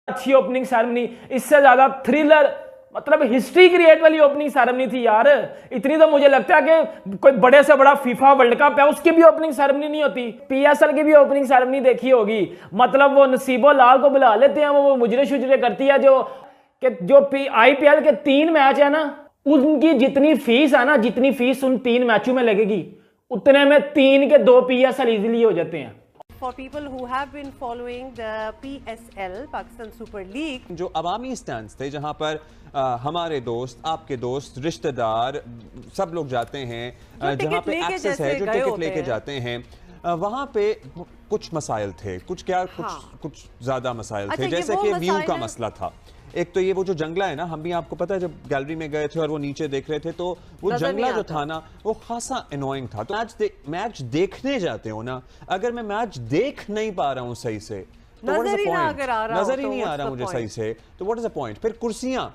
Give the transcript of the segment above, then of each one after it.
अच्छी opening ceremony, इससे ज्यादा थ्रिलर, मतलब हिस्ट्री क्रिएट वाली ओपनिंग सेरेमनी थी यार। इतनी तो मुझे लगता है कि कोई बड़े से बड़ा फीफा वर्ल्ड कप है उसकी भी ओपनिंग सेरेमनी नहीं होती। पीएसएल की भी ओपनिंग सेरेमनी देखी होगी, मतलब वो नसीबो लाल को बुला लेते हैं, वो मुजरे शुजरे करती है जो आईपीएल के 3 मैच है ना, उनकी जितनी फीस है ना, जितनी फीस उन 3 मैचों में लगेगी उतने में 3 के 2 पीएसएल इजीली हो जाते हैं। For people who have been following the PSL, Pakistan Super League, जो अवामी स्टैंड्स थे जहां पर हमारे दोस्त, आपके दोस्त, रिश्तेदार सब लोग जाते हैं, जहां पे एक्सेस है, जो टिकट लेके जाते हैं, वहां पे कुछ मसाइल थे, कुछ कुछ ज्यादा मसाइल थे, जैसे कि व्यू का मसला था। एक तो ये वो जो जंगला है ना, हम भी आपको पता है जब गैलरी में गए थे और वो नीचे देख रहे थे तो वो जंगला जो था ना वो खासा अनोइंग था। तो मैच देखने जाते हो ना, अगर मैं मैच देख नहीं पा रहा हूँ सही से तो नजर ही नहीं आ रहा मुझे सही से, तो व्हाट इज द पॉइंट। फिर कुर्सियां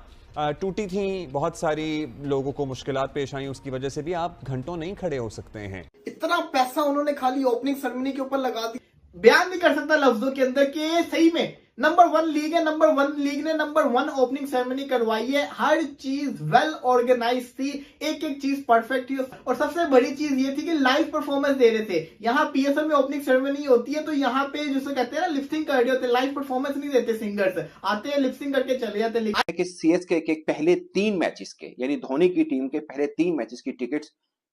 टूटी थी, बहुत सारी लोगों को मुश्किलात पेश आई, उसकी वजह से भी आप घंटों नहीं खड़े हो सकते हैं। इतना पैसा उन्होंने खाली ओपनिंग सेरेमनी के ऊपर लगा दिया, बयान नहीं कर सकता लफ्जों के अंदर कि सही में नंबर 1 लीग है। नंबर 1 लीग ने नंबर 1 ओपनिंग सेरेमनी करवाई है, हर चीज वेल ऑर्गेनाइज थी, एक एक चीज परफेक्ट थी, और सबसे बड़ी चीज ये थी कि लाइव परफॉर्मेंस दे रहे थे। यहाँ पीएसएल में ओपनिंग सेरेमनी होती है तो यहाँ पे जिसे कहते हैं ना लिपसिंग कर रहे होते, लाइव परफॉर्मेंस नहीं देते, सिंगर्स आते हैं लिपसिंग करके चले जाते हैं। कि सीएसके के पहले 3 मैचेस के, यानी धोनी की टीम के पहले 3 मैचेस की टिकट्स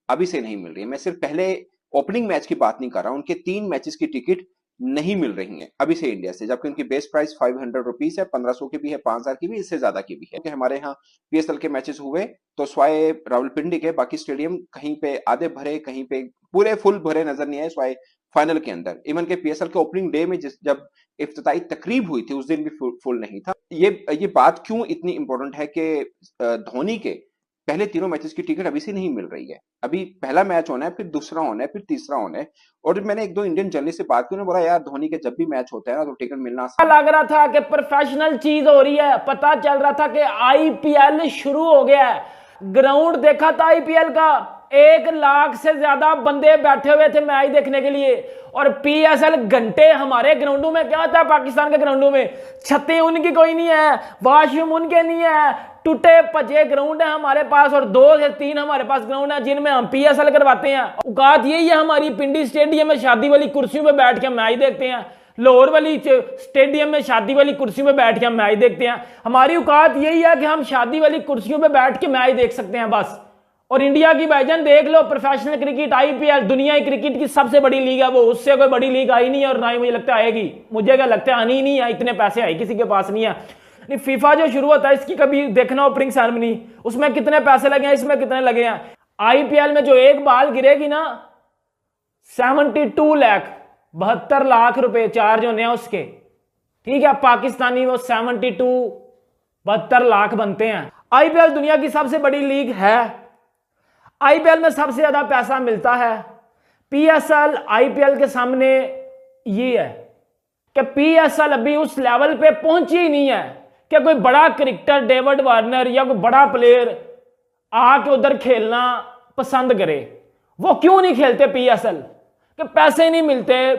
अभी से नहीं मिल रही है। मैं सिर्फ पहले ओपनिंग मैच की बात नहीं कर रहा हूं, उनके 3 मैचेस की टिकट नहीं मिल रही है अभी से इंडिया से, जबकि उनकी बेस प्राइस 500 रुपीज है, 1500 की भी है, 5000 की भी, इससे ज्यादा की भी है। कि हमारे यहाँ पीएसएल के मैचेस हुए तो स्वाय रावलपिंडी के बाकी स्टेडियम कहीं पे आधे भरे, कहीं पे पूरे फुल भरे नजर नहीं आए स्वाय फाइनल के अंदर। इवन के पीएसएल के ओपनिंग डे में जब इफ्तिताई तकरीब हुई थी उस दिन भी फुल नहीं था। ये बात क्यों इतनी इंपॉर्टेंट है कि धोनी के पहले 3 मैचेस की टिकट अभी से नहीं मिल रही है। अभी पहला मैच होना है, फिर दूसरा होना है, फिर तीसरा होना है। और जब मैंने 1-2 इंडियन जर्नलिस्ट से बात की, उन्होंने बोला यार धोनी के जब भी मैच होता है ना तो टिकट मिलना लग रहा था कि प्रोफेशनल चीज हो रही है, पता चल रहा था कि आईपीएल शुरू हो गया है। ग्राउंड देखा था आईपीएल का, 1 लाख से ज्यादा बंदे बैठे हुए थे मैच देखने के लिए। और पीएसएल घंटे हमारे ग्राउंडों में क्या होता है, पाकिस्तान के ग्राउंडों में छतें उनकी कोई नहीं है, वॉशरूम उनके नहीं है, टूटे पचे ग्राउंड है हमारे पास, और 2 से 3 हमारे पास ग्राउंड है जिनमें हम पीएसएल करवाते हैं। औकात यही है हमारी, पिंडी स्टेडियम में शादी वाली कुर्सियों पे बैठ के मैच देखते हैं, लाहौर वाली स्टेडियम में शादी वाली कुर्सियों पे बैठ के हम मैच देखते हैं। हमारी औकात यही है कि हम शादी वाली कुर्सियों पे बैठ के मैच देख सकते हैं बस। और इंडिया की भाईजान देख लो, प्रोफेशनल क्रिकेट आईपीएल दुनिया की क्रिकेट की सबसे बड़ी लीग है वो, उससे कोई बड़ी लीग आई नहीं है और ना ही मुझे लगता है आएगी। मुझे क्या लगता है आनी ही नहीं है, इतने पैसे आए किसी के पास नहीं है। नहीं, फीफा जो शुरू होता है इसकी कभी देखना ओपनिंग सेरेमनी, उसमें कितने पैसे लगे हैं, इसमें कितने लगे हैं। आईपीएल में जो एक बाल गिरेगी ना 72 लाख 72 लाख रुपए चार्ज होने हैं उसके, ठीक है। पाकिस्तानी वो 72 लाख बनते हैं। आईपीएल दुनिया की सबसे बड़ी लीग है, आईपीएल में सबसे ज्यादा पैसा मिलता है। पीएसएल आईपीएल के सामने ये है कि पीएसएल अभी उस लेवल पे पहुंची ही नहीं है कि कोई बड़ा क्रिकेटर डेविड वार्नर या कोई बड़ा प्लेयर आके उधर खेलना पसंद करे। वो क्यों नहीं खेलते पीएसएल? कि पैसे नहीं मिलते,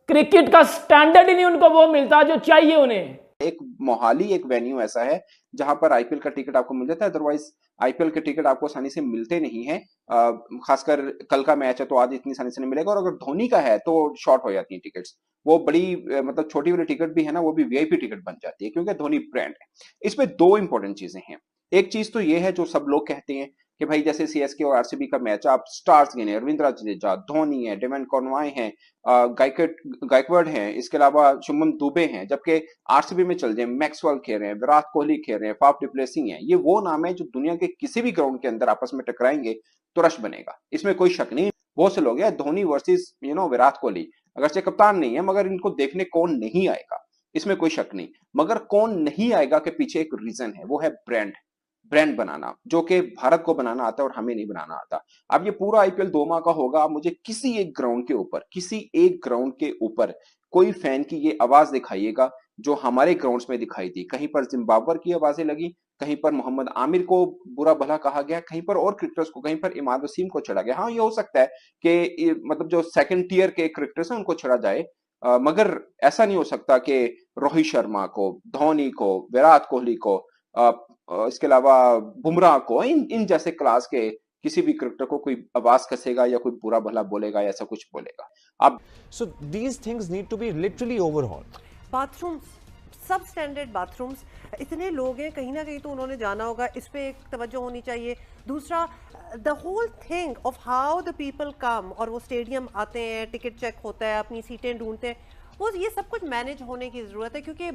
क्रिकेट का स्टैंडर्ड ही नहीं उनको वो मिलता जो चाहिए उन्हें। एक मोहाली एक वेन्यू ऐसा है जहां पर आईपीएल का टिकट आपको मिल जाता है, अदरवाइज आईपीएल के टिकट आपको आसानी से मिलते नहीं है। खासकर कल का मैच है तो आज इतनी आसानी से नहीं मिलेगा, और अगर धोनी का है तो शॉर्ट हो जाती है टिकट्स। वो बड़ी मतलब छोटी वाली टिकट भी है ना, वो भी वीआईपी टिकट बन जाती है क्योंकि धोनी ब्रांड है। इसमें 2 इंपॉर्टेंट चीजें हैं। एक चीज तो ये है जो सब लोग कहते हैं कि भाई जैसे सीएसके और आरसीबी का मैच, आप स्टार्स गिने, रविंद्र जडेजा, धोनी है, डेवन कॉनवाय हैं, गायकवाड हैं, इसके अलावा शुभमन दुबे हैं, जबकि आरसीबी में चल जाए मैक्सवेल खेल रहे हैं, विराट कोहली खेल रहे हैं, फाफ डुप्लेसी हैं। ये वो नाम है जो दुनिया के किसी भी ग्राउंड के अंदर आपस में टकराएंगे तो रश बनेगा, इसमें कोई शक नहीं। बहुत से लोग हैं धोनी वर्सेस विराट कोहली, अगर से कप्तान नहीं है मगर इनको देखने कौन नहीं आएगा, इसमें कोई शक नहीं। मगर कौन नहीं आएगा के पीछे एक रीजन है, वो है ब्रांड बनाना, जो कि भारत को बनाना आता है और हमें नहीं बनाना आता। अब ये पूरा आईपीएल 2 माह का होगा, आप मुझे किसी एक ग्राउंड के ऊपर कोई फैन की ये आवाज दिखाइएगा जो हमारे ग्राउंड्स में दिखाई दी। कहीं पर जिम्बाब्वे की आवाजें लगी, कहीं पर मोहम्मद आमिर को बुरा भला कहा गया, कहीं पर और क्रिकेटर्स को, कहीं पर इमाद वसीम को छेड़ा गया। हाँ, ये हो सकता है कि मतलब जो सेकंड टियर के क्रिकेटर्स हैं उनको छेड़ा जाए, मगर ऐसा नहीं हो सकता कि रोहित शर्मा को, धोनी को, विराट कोहली को, इसके अलावा बुमराह को, इन जैसे क्लास के किसी भी क्रिकेटर को कोई आवाज कसेगा या कोई बुरा भला बोलेगा या ऐसा कुछ बोलेगा। अब So these things need to be literally overhauled. Bathrooms, सब स्टैंडर्ड बाथरूम्स, इतने लोग हैं, कहीं ना कहीं तो उन्होंने जाना होगा, इस पे एक तवज्जो होनी चाहिए। दूसरा, the whole thing of how the people come, और वो स्टेडियम आते हैं, टिकट चेक होता है, अपनी सीटें ढूंढते हैं, वो ये सब कुछ मैनेज होने की ज़रूरत है, क्योंकि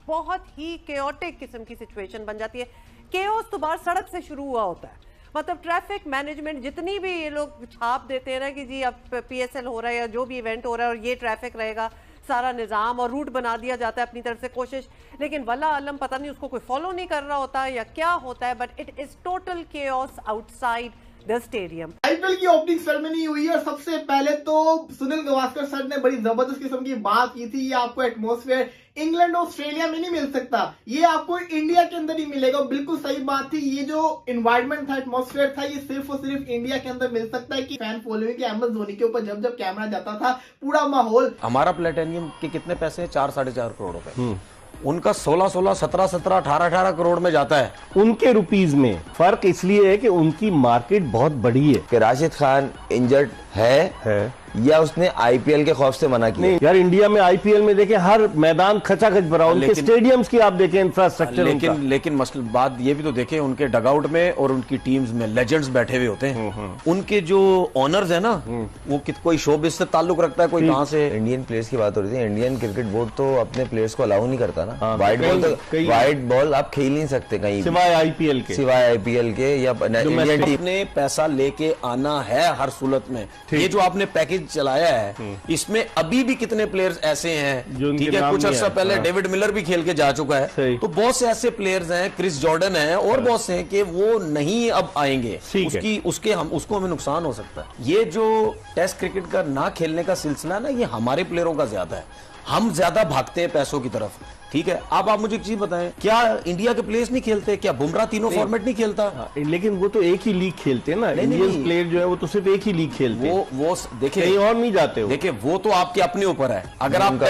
बहुत ही केओटिक किस्म की सिचुएशन बन जाती है। केओस तो बाहर सड़क से शुरू हुआ होता है, मतलब ट्रैफिक मैनेजमेंट जितनी भी ये लोग छाप देते हैं ना कि जी अब PSL हो रहा है या जो भी इवेंट हो रहा है और ये ट्रैफिक रहेगा, सारा निज़ाम और रूट बना दिया जाता है अपनी तरफ से कोशिश, लेकिन वल्ला आलम पता नहीं उसको कोई फॉलो नहीं कर रहा होता या क्या होता है, but it is total chaos outside the stadium. IPL की ओपनिंग सेरेमनी हुई और सबसे पहले तो सुनील गावस्कर सर ने बड़ी जबरदस्त किस्म की बात की थी, ये आपको एटमॉस्फेयर इंग्लैंड और ऑस्ट्रेलिया में नहीं मिल सकता, ये आपको इंडिया के अंदर ही मिलेगा। बिल्कुल सही बात थी, ये जो एनवायरनमेंट था, एटमॉस्फेयर था, ये सिर्फ और सिर्फ इंडिया के अंदर मिल सकता है। कि फैन फॉलोइंग के एमएस धोनी के ऊपर जब जब कैमरा जाता था, पूरा माहौल। हमारा प्लेटेनियम के कितने पैसे हैं? 4-4.5 करोड़ रुपए। उनका 16-16, 17-17, 18-18 करोड़ में जाता है। उनके रुपीस में फर्क इसलिए है कि उनकी मार्केट बहुत बड़ी है। कि राशिद खान इंजर्ड है या उसने आईपीएल के खौफ से मना किया? नहीं यार, इंडिया में आईपीएल में देखें हर मैदान खचाखच भरा, उनके स्टेडियम्स की आप देखें इंफ्रास्ट्रक्चर। लेकिन मसला बात ये भी तो देखें, उनके डगआउट में और उनकी टीम्स में लेजेंड्स बैठे हुए होते हैं। उनके जो ऑनर्स है ना, वो कोई शोबिज से ताल्लुक रखता है, कोई कहां से। इंडियन प्लेयर्स की बात हो रही थी, इंडियन क्रिकेट बोर्ड तो अपने प्लेयर्स को अलाउ नहीं करता ना। वाइट बॉल आप खेल नहीं सकते कहीं, सिवाय आईपीएल के या इंडियन टीम ने पैसा लेके आना है हर सूरत में। ये जो आपने पैकेज चलाया है, इसमें अभी भी कितने प्लेयर्स ऐसे हैं, ठीक है, कुछ अर्सा पहले डेविड मिलर भी खेल के जा चुका है, तो बहुत से ऐसे प्लेयर्स हैं, क्रिस जॉर्डन है और बहुत से हैं कि वो नहीं अब आएंगे, उसको हमें नुकसान हो सकता है। ये जो टेस्ट क्रिकेट का ना खेलने का सिलसिला है ना, ये हमारे प्लेयरों का ज्यादा है, हम ज्यादा भागते हैं पैसों की तरफ, ठीक है। अब आप मुझे एक चीज बताएं, क्या इंडिया के प्लेयर्स नहीं खेलते? क्या बुमराह तीनों फॉर्मेट नहीं खेलता? लेकिन वो तो एक ही लीग खेलते हैं ना, इंडियन प्लेयर जो है वो तो सिर्फ एक ही लीग खेलते हैं, वो देखिए कहीं और नहीं जाते। देखिए वो तो आपके अपने ऊपर है। अगर आप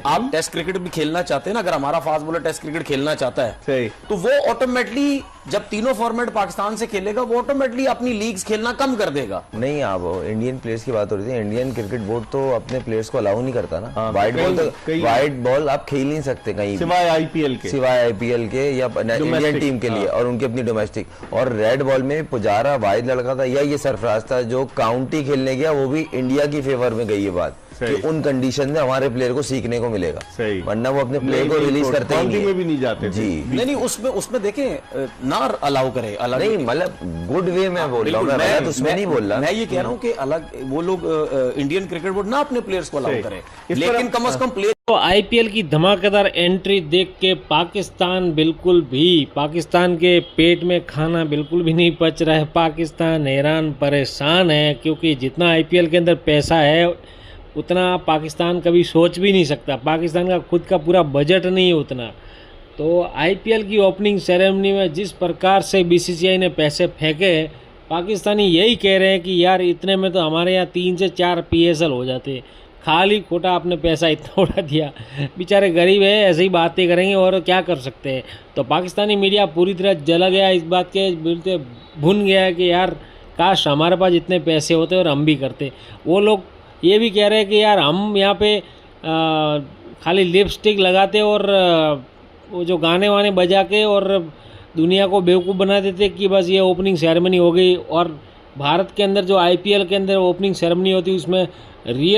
आप टेस्ट क्रिकेट भी खेलना चाहते हैं ना, अगर हमारा फास्ट बॉलर टेस्ट क्रिकेट खेलना चाहता है तो वो ऑटोमेटिकली जब तीनों फॉर्मेट पाकिस्तान से खेलेगा, वो ऑटोमेटिकली अपनी लीग्स खेलना कम कर देगा। नहीं, आप इंडियन प्लेयर्स की बात हो रही थी, इंडियन क्रिकेट बोर्ड तो अपने प्लेयर्स को अलाउ नहीं करता ना। वाइट बॉल आप खेल नहीं सकते कहीं, सिवाय आईपीएल के या इंडियन टीम के लिए और उनकी अपनी डोमेस्टिक। और रेड बॉल में पुजारा वाहिद लड़का था या ये सरफराज था जो काउंटी खेलने गया, वो भी इंडिया की फेवर में गई। ये बात कि उन कंडीशन में हमारे प्लेयर को सीखने को मिलेगा, वरना वो अपने प्लेयर को रिलीज करते में भी नहीं जाते जी। नहीं, उसमें देखें ना अलाउ करे, अलग नहीं, मतलब गुड वे में बोल रहा हूँ मैं, उसमें नहीं बोल रहा। मैं ये कह रहा हूँ कि अलग वो लोग इंडियन क्रिकेट बोर्ड ना अपने प्लेयर्स को अलाउ करे, लेकिन कम से कम प्लेयर। तो आईपीएल की धमाकेदार एंट्री देख के पाकिस्तान के पेट में खाना बिल्कुल भी नहीं पच रहा है। पाकिस्तान हैरान परेशान है, क्योंकि जितना आईपीएल के अंदर पैसा है उतना पाकिस्तान कभी सोच भी नहीं सकता। पाकिस्तान का खुद का पूरा बजट नहीं है उतना। तो आईपीएल की ओपनिंग सेरेमनी में जिस प्रकार से बीसीसीआई ने पैसे फेंके, पाकिस्तानी यही कह रहे हैं कि यार इतने में तो हमारे यहाँ 3 से 4 PSL हो जाते, खाली खोटा आपने पैसा इतना उड़ा दिया। बेचारे गरीब है, ऐसे ही बातें करेंगे और क्या कर सकते हैं। तो पाकिस्तानी मीडिया पूरी तरह जला गया, इस बात के बिल्कुल भुन गया है कि यार काश हमारे पास इतने पैसे होते और हम भी करते। वो लोग ये भी कह रहे हैं कि यार हम यहाँ पे खाली लिपस्टिक लगाते और वो जो गाने वाने बजा के और दुनिया को बेवकूफ़ बना देते कि बस ये ओपनिंग सेरेमनी हो गई। और भारत के अंदर जो आईपीएल के अंदर ओपनिंग सेरेमनी होती है उसमें रियल